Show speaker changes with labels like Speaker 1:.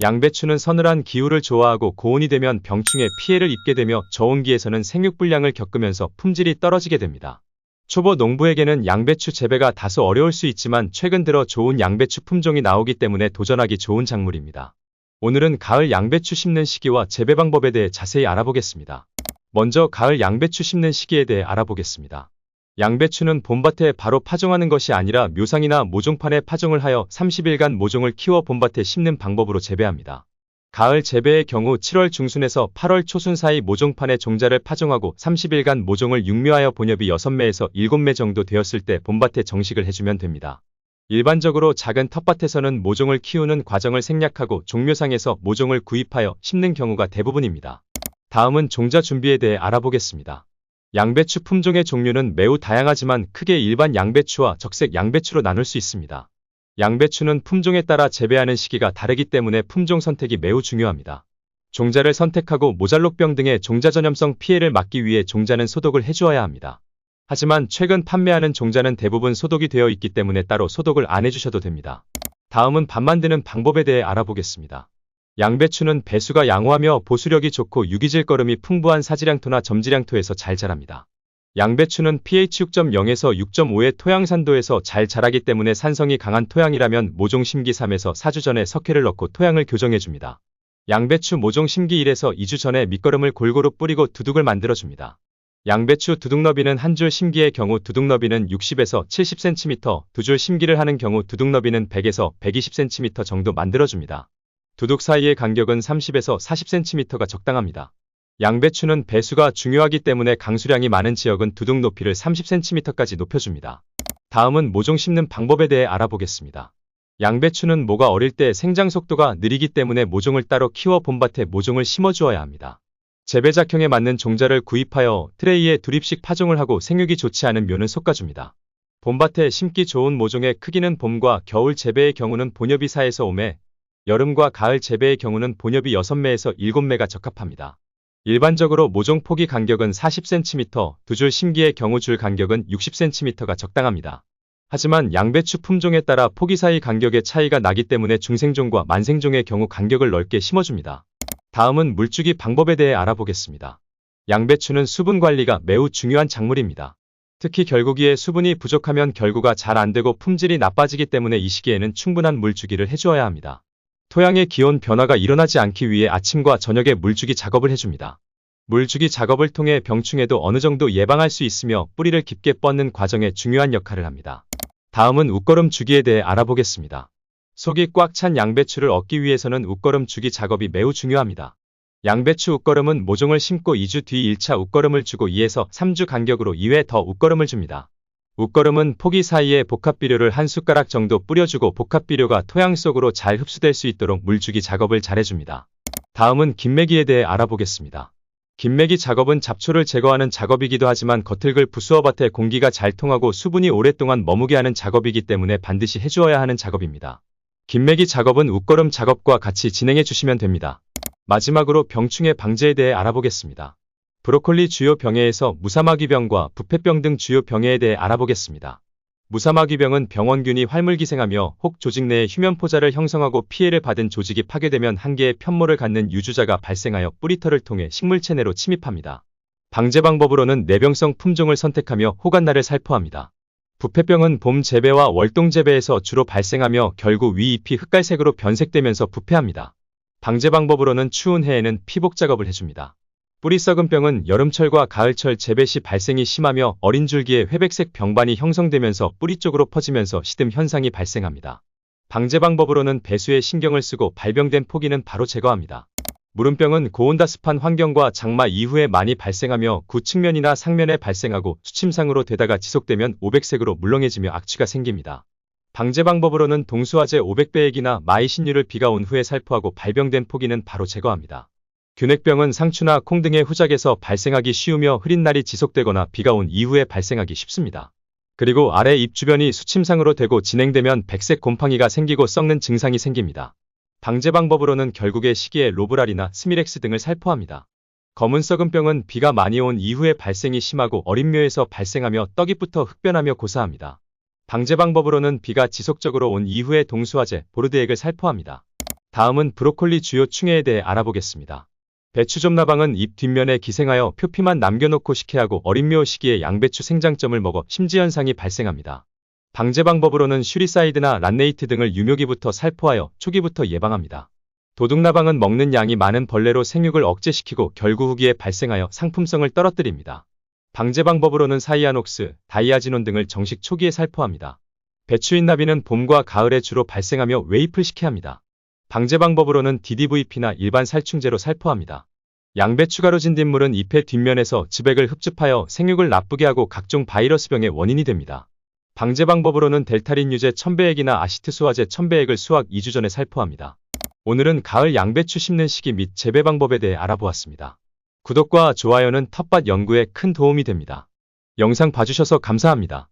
Speaker 1: 양배추는 서늘한 기후를 좋아하고 고온이 되면 병충해 피해를 입게 되며 저온기에서는 생육불량을 겪으면서 품질이 떨어지게 됩니다. 초보 농부에게는 양배추 재배가 다소 어려울 수 있지만 최근 들어 좋은 양배추 품종이 나오기 때문에 도전하기 좋은 작물입니다. 오늘은 가을 양배추 심는 시기와 재배 방법에 대해 자세히 알아보겠습니다. 먼저 가을 양배추 심는 시기에 대해 알아보겠습니다. 양배추는 봄밭에 바로 파종하는 것이 아니라 묘상이나 모종판에 파종을 하여 30일간 모종을 키워 봄밭에 심는 방법으로 재배합니다. 가을 재배의 경우 7월 중순에서 8월 초순 사이 모종판에 종자를 파종하고 30일간 모종을 육묘하여 본엽이 6매에서 7매 정도 되었을 때 봄밭에 정식을 해주면 됩니다. 일반적으로 작은 텃밭에서는 모종을 키우는 과정을 생략하고 종묘상에서 모종을 구입하여 심는 경우가 대부분입니다. 다음은 종자 준비에 대해 알아보겠습니다. 양배추 품종의 종류는 매우 다양하지만 크게 일반 양배추와 적색 양배추로 나눌 수 있습니다. 양배추는 품종에 따라 재배하는 시기가 다르기 때문에 품종 선택이 매우 중요합니다. 종자를 선택하고 모잘록병 등의 종자 전염성 피해를 막기 위해 종자는 소독을 해주어야 합니다. 하지만 최근 판매하는 종자는 대부분 소독이 되어 있기 때문에 따로 소독을 안 해주셔도 됩니다. 다음은 밥 만드는 방법에 대해 알아보겠습니다. 양배추는 배수가 양호하며 보수력이 좋고 유기질 거름이 풍부한 사지량토나 점지량토에서 잘 자랍니다. 양배추는 pH 6.0에서 6.5의 토양산도에서 잘 자라기 때문에 산성이 강한 토양이라면 모종 심기 3에서 4주 전에 석회를 넣고 토양을 교정해줍니다. 양배추 모종 심기 1에서 2주 전에 밑거름을 골고루 뿌리고 두둑을 만들어줍니다. 양배추 두둑너비는 한 줄 심기의 경우 두둑너비는 60에서 70cm, 두 줄 심기를 하는 경우 두둑너비는 100에서 120cm 정도 만들어줍니다. 두둑 사이의 간격은 30에서 40cm가 적당합니다. 양배추는 배수가 중요하기 때문에 강수량이 많은 지역은 두둑 높이를 30cm까지 높여줍니다. 다음은 모종 심는 방법에 대해 알아보겠습니다. 양배추는 모가 어릴 때 생장 속도가 느리기 때문에 모종을 따로 키워 봄밭에 모종을 심어주어야 합니다. 재배작형에 맞는 종자를 구입하여 트레이에 두립씩 파종을 하고 생육이 좋지 않은 묘는 솎아줍니다. 봄밭에 심기 좋은 모종의 크기는 봄과 겨울 재배의 경우는 본엽이 4에서 5매, 여름과 가을 재배의 경우는 본엽이 6매에서 7매가 적합합니다. 일반적으로 모종 포기 간격은 40cm, 두 줄 심기의 경우 줄 간격은 60cm가 적당합니다. 하지만 양배추 품종에 따라 포기 사이 간격의 차이가 나기 때문에 중생종과 만생종의 경우 간격을 넓게 심어줍니다. 다음은 물주기 방법에 대해 알아보겠습니다. 양배추는 수분 관리가 매우 중요한 작물입니다. 특히 결구기에 수분이 부족하면 결구가 잘 안되고 품질이 나빠지기 때문에 이 시기에는 충분한 물주기를 해주어야 합니다. 토양의 기온 변화가 일어나지 않기 위해 아침과 저녁에 물주기 작업을 해줍니다. 물주기 작업을 통해 병충해도 어느 정도 예방할 수 있으며 뿌리를 깊게 뻗는 과정에 중요한 역할을 합니다. 다음은 웃거름 주기에 대해 알아보겠습니다. 속이 꽉 찬 양배추를 얻기 위해서는 웃거름 주기 작업이 매우 중요합니다. 양배추 웃거름은 모종을 심고 2주 뒤 1차 웃거름을 주고 2에서 3주 간격으로 2회 더 웃거름을 줍니다. 웃거름은 포기 사이에 복합비료를 한 숟가락 정도 뿌려주고 복합비료가 토양 속으로 잘 흡수될 수 있도록 물주기 작업을 잘해줍니다. 다음은 김매기에 대해 알아보겠습니다. 김매기 작업은 잡초를 제거하는 작업이기도 하지만 겉흙을 부수어 밭에 공기가 잘 통하고 수분이 오랫동안 머무게 하는 작업이기 때문에 반드시 해주어야 하는 작업입니다. 김매기 작업은 웃거름 작업과 같이 진행해 주시면 됩니다. 마지막으로 병충해 방제에 대해 알아보겠습니다. 브로콜리 주요 병해에서 무사마귀병과 부패병 등 주요 병해에 대해 알아보겠습니다. 무사마귀병은 병원균이 활물기생하며 혹 조직 내에 휴면포자를 형성하고 피해를 받은 조직이 파괴되면 한 개의 편모를 갖는 유주자가 발생하여 뿌리털을 통해 식물체내로 침입합니다. 방제 방법으로는 내병성 품종을 선택하며 호간날을 살포합니다. 부패병은 봄 재배와 월동 재배에서 주로 발생하며 결국 위 잎이 흑갈색으로 변색되면서 부패합니다. 방제 방법으로는 추운 해에는 피복 작업을 해줍니다. 뿌리 썩은 병은 여름철과 가을철 재배 시 발생이 심하며 어린 줄기에 회백색 병반이 형성되면서 뿌리 쪽으로 퍼지면서 시듬 현상이 발생합니다. 방제 방법으로는 배수에 신경을 쓰고 발병된 포기는 바로 제거합니다. 무름병은 고온다습한 환경과 장마 이후에 많이 발생하며 구측면이나 상면에 발생하고 수침상으로 되다가 지속되면 오백색으로 물렁해지며 악취가 생깁니다. 방제 방법으로는 동수화제 500배액이나 마이신유를 비가 온 후에 살포하고 발병된 포기는 바로 제거합니다. 균핵병은 상추나 콩 등의 후작에서 발생하기 쉬우며 흐린 날이 지속되거나 비가 온 이후에 발생하기 쉽습니다. 그리고 아래 잎 주변이 수침상으로 되고 진행되면 백색 곰팡이가 생기고 썩는 증상이 생깁니다. 방제 방법으로는 결국의 시기에 로브랄이나 스미렉스 등을 살포합니다. 검은 썩은 병은 비가 많이 온 이후에 발생이 심하고 어린 묘에서 발생하며 떡잎부터 흑변하며 고사합니다. 방제 방법으로는 비가 지속적으로 온 이후에 동수화제, 보르드액을 살포합니다. 다음은 브로콜리 주요 충해에 대해 알아보겠습니다. 배추점나방은 잎 뒷면에 기생하여 표피만 남겨놓고 식혜하고 어린묘 시기에 양배추 생장점을 먹어 심지현상이 발생합니다. 방제 방법으로는 슈리사이드나 란네이트 등을 유묘기부터 살포하여 초기부터 예방합니다. 도둑나방은 먹는 양이 많은 벌레로 생육을 억제시키고 결구 후기에 발생하여 상품성을 떨어뜨립니다. 방제 방법으로는 사이아녹스, 다이아지논 등을 정식 초기에 살포합니다. 배추인나비는 봄과 가을에 주로 발생하며 웨이플 식혜합니다. 방제 방법으로는 DDVP나 일반 살충제로 살포합니다. 양배추가루 진딧물은 잎의 뒷면에서 즙액을 흡즙하여 생육을 나쁘게 하고 각종 바이러스병의 원인이 됩니다. 방제 방법으로는 델타린 유제 1000배액이나 아시트 수화제 1000배액을 수확 2주 전에 살포합니다. 오늘은 가을 양배추 심는 시기 및 재배 방법에 대해 알아보았습니다. 구독과 좋아요는 텃밭 연구에 큰 도움이 됩니다. 영상 봐주셔서 감사합니다.